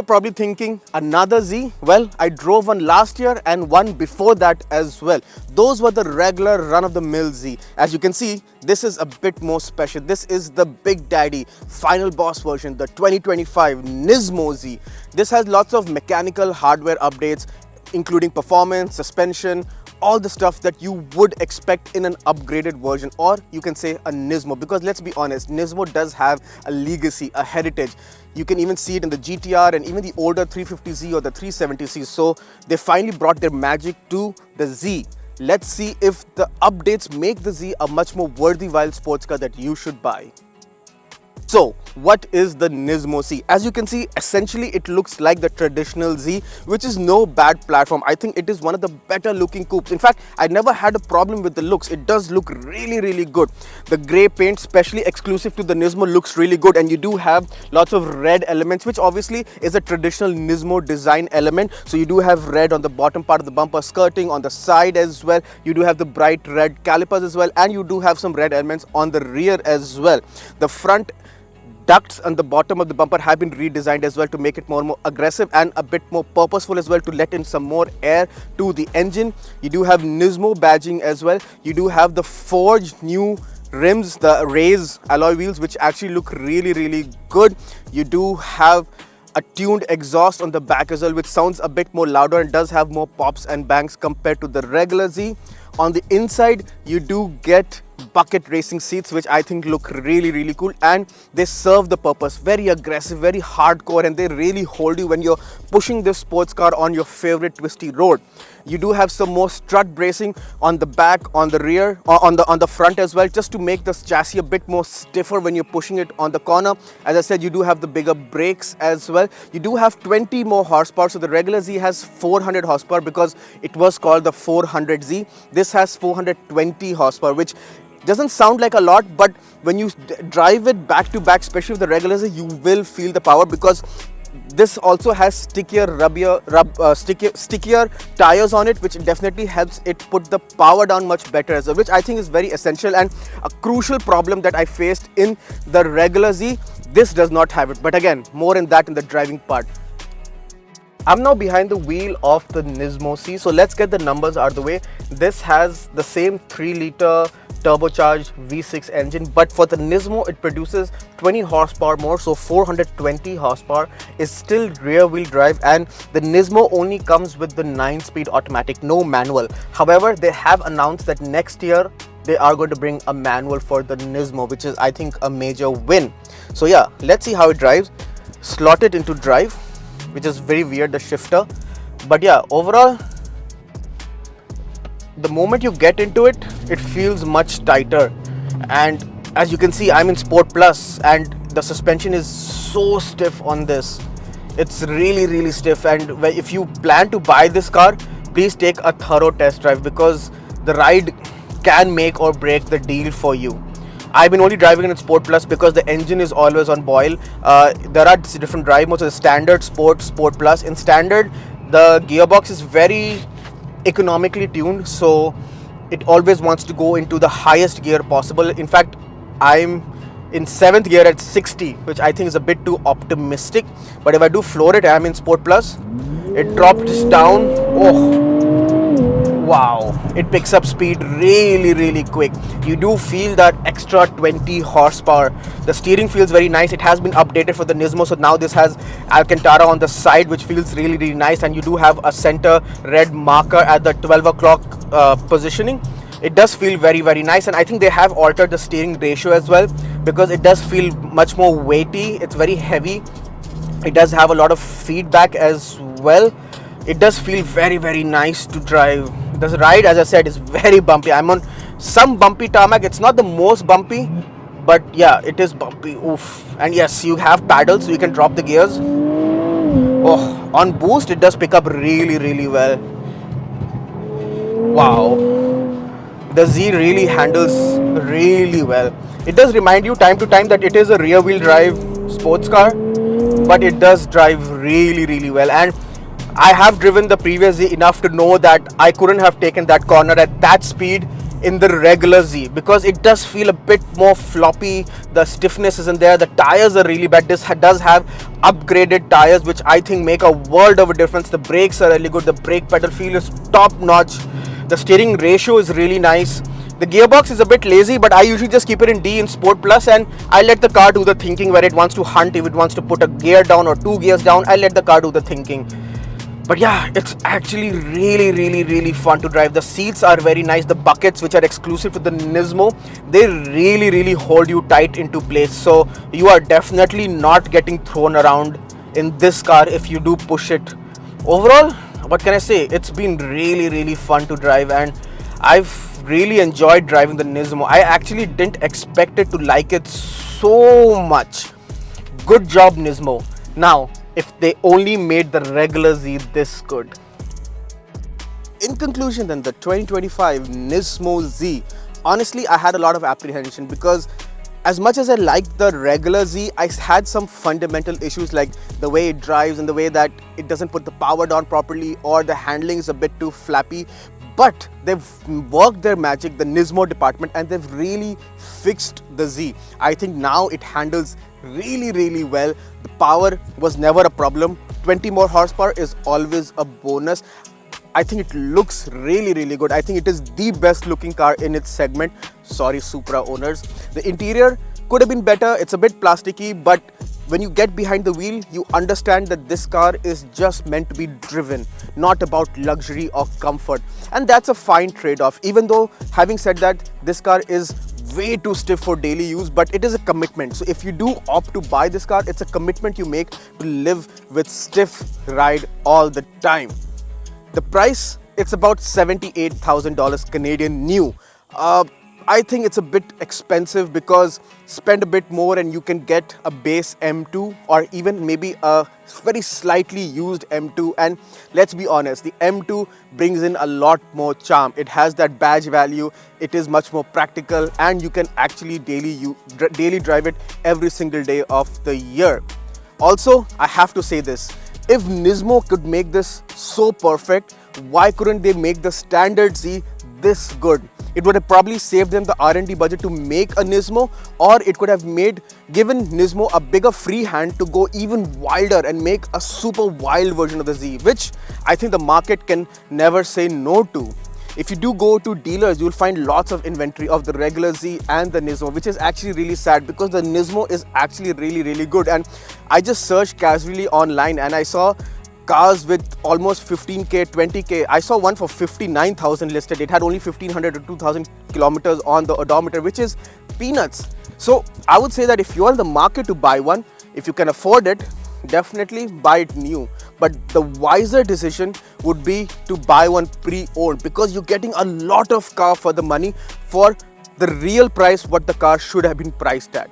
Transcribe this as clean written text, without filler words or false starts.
probably thinking, another Z? Well, I drove one last year and one before that as well. Those were the regular run-of-the-mill Z. As you can see, this is a bit more special. This is the Big Daddy Final Boss version, the 2025 Nismo Z. This has lots of mechanical hardware updates, including performance, suspension, all the stuff that you would expect in an upgraded version, or you can say a Nismo, because let's be honest, Nismo does have a legacy, a heritage. You can even see it in the GTR and even the older 350Z or the 370C. So they finally brought their magic to the Z. Let's see if the updates make the Z a much more worthy wild sports car that you should buy. So, what is the Nismo Z? As you can see, essentially it looks like the traditional Z, which is no bad platform. I think it is one of the better looking coupes. In fact, I never had a problem with the looks. It does look really good. The grey paint, especially exclusive to the Nismo, looks really good, and you do have lots of red elements, which obviously is a traditional Nismo design element. So you do have red on the bottom part of the bumper skirting, on the side as well. You do have the bright red calipers as well, and you do have some red elements on the rear as well. The front ducts on the bottom of the bumper have been redesigned as well to make it more aggressive and a bit more purposeful as well, to let in some more air to the engine. You do have Nismo badging as well. You do have the forged new rims, the raised alloy wheels, which actually look really good. You do have a tuned exhaust on the back as well, which sounds a bit more louder and does have more pops and bangs compared to the regular Z. On the inside, you do get bucket racing seats, which I think look really cool, and they serve the purpose. Very aggressive, very hardcore, and they really hold you when you're pushing this sports car on your favorite twisty road. You do have some more strut bracing on the back, on the rear, on the front as well, just to make this chassis a bit more stiffer when you're pushing it on the corner. As I said, you do have the bigger brakes as well. You do have 20 more horsepower. So the regular Z has 400 horsepower because it was called the 400Z. This has 420 horsepower, which doesn't sound like a lot, but when you drive it back to back, especially with the regular Z, you will feel the power, because this also has stickier tires on it, which definitely helps it put the power down much better as well, which I think is very essential and a crucial problem that I faced in the regular Z. This does not have it, but again, more in that in the driving part. I'm now behind the wheel of the Nismo Z, so let's get the numbers out of the way. This has the same 3-liter turbocharged V6 engine, but for the Nismo it produces 20 horsepower more, so 420 horsepower. Is still rear wheel drive, and the Nismo only comes with the 9-speed automatic, no manual. However, they have announced that next year they are going to bring a manual for the Nismo, which is I think a major win. So yeah, let's see how it drives. Slot it into drive, which is very weird, the shifter, but yeah, overall the moment you get into it, it feels much tighter. And as you can see, I'm in Sport Plus, and the suspension is so stiff on this. It's really stiff, and if you plan to buy this car, please take a thorough test drive, because the ride can make or break the deal for you. I've been only driving it in Sport Plus because the engine is always on boil. There are different drive modes: the standard, Sport, Sport Plus. In standard, the gearbox is very economically tuned, so it always wants to go into the highest gear possible. In fact, I'm in 7th gear at 60, which I think is a bit too optimistic. But if I do floor it, I'm in Sport Plus, it drops down. Oh wow, it picks up speed really quick. You do feel that extra 20 horsepower. The steering feels very nice. It has been updated for the Nismo, so now this has Alcantara on the side, which feels really nice, and you do have a center red marker at the 12 o'clock positioning. It does feel very nice, and I think they have altered the steering ratio as well, because it does feel much more weighty. It's very heavy. It does have a lot of feedback as well. It does feel very nice to drive. The ride, as I said, is very bumpy. I'm on some bumpy tarmac. It's not the most bumpy, but yeah, it is bumpy. Oof. And yes, you have paddles, so you can drop the gears. Oh, on boost, it does pick up really well. Wow. The Z really handles really well. It does remind you time to time that it is a rear wheel drive sports car, but it does drive really well. And I have driven the previous Z enough to know that I couldn't have taken that corner at that speed in the regular Z, because it does feel a bit more floppy. The stiffness isn't there. The tires are really bad. This does have upgraded tires, which I think make a world of a difference. The brakes are really good. The brake pedal feel is top notch. The steering ratio is really nice. The gearbox is a bit lazy, but I usually just keep it in D in Sport Plus, and I let the car do the thinking where it wants to hunt. If it wants to put a gear down or two gears down, I let the car do the thinking. But yeah, it's actually really fun to drive. The seats are very nice. The buckets, which are exclusive to the Nismo, they really hold you tight into place. So you are definitely not getting thrown around in this car if you do push it. Overall, what can I say? It's been really fun to drive, and I've really enjoyed driving the Nismo. I actually didn't expect it to like it so much. Good job, Nismo. Now, if they only made the regular Z this good. In conclusion then, the 2025 Nismo Z, honestly I had a lot of apprehension, because as much as I liked the regular Z, I had some fundamental issues like the way it drives and the way that it doesn't put the power down properly, or the handling is a bit too flappy. But they've worked their magic, the Nismo department, and they've really fixed the Z. I think now it handles really well. The power was never a problem. 20 more horsepower is always a bonus. I think it looks really good. I think it is the best looking car in its segment. Sorry, Supra owners. The interior could have been better. It's a bit plasticky, but when you get behind the wheel, you understand that this car is just meant to be driven, not about luxury or comfort. And that's a fine trade-off. Even though, having said that, this car is way too stiff for daily use, but it is a commitment. So if you do opt to buy this car, it's a commitment you make to live with stiff ride all the time. The price, it's about $78,000 Canadian new. I think it's a bit expensive, because spend a bit more and you can get a base M2, or even maybe a very slightly used M2. And let's be honest, the M2 brings in a lot more charm. It has that badge value, it is much more practical, and you can actually daily drive it every single day of the year. Also, I have to say this, if Nismo could make this so perfect, why couldn't they make the standard Z this good? It would have probably saved them the R&D budget to make a Nismo, or it could have given Nismo a bigger free hand to go even wilder and make a super wild version of the Z, which I think the market can never say no to. If you do go to dealers, you'll find lots of inventory of the regular Z and the Nismo, which is actually really sad, because the Nismo is actually really good. And I just searched casually online and I saw cars with almost 15k, 20k. I saw one for 59,000 listed. It had only 1500 to 2000 kilometers on the odometer, which is peanuts. So I would say that if you're in the market to buy one, if you can afford it, definitely buy it new. But the wiser decision would be to buy one pre-owned, because you're getting a lot of car for the money, for the real price what the car should have been priced at.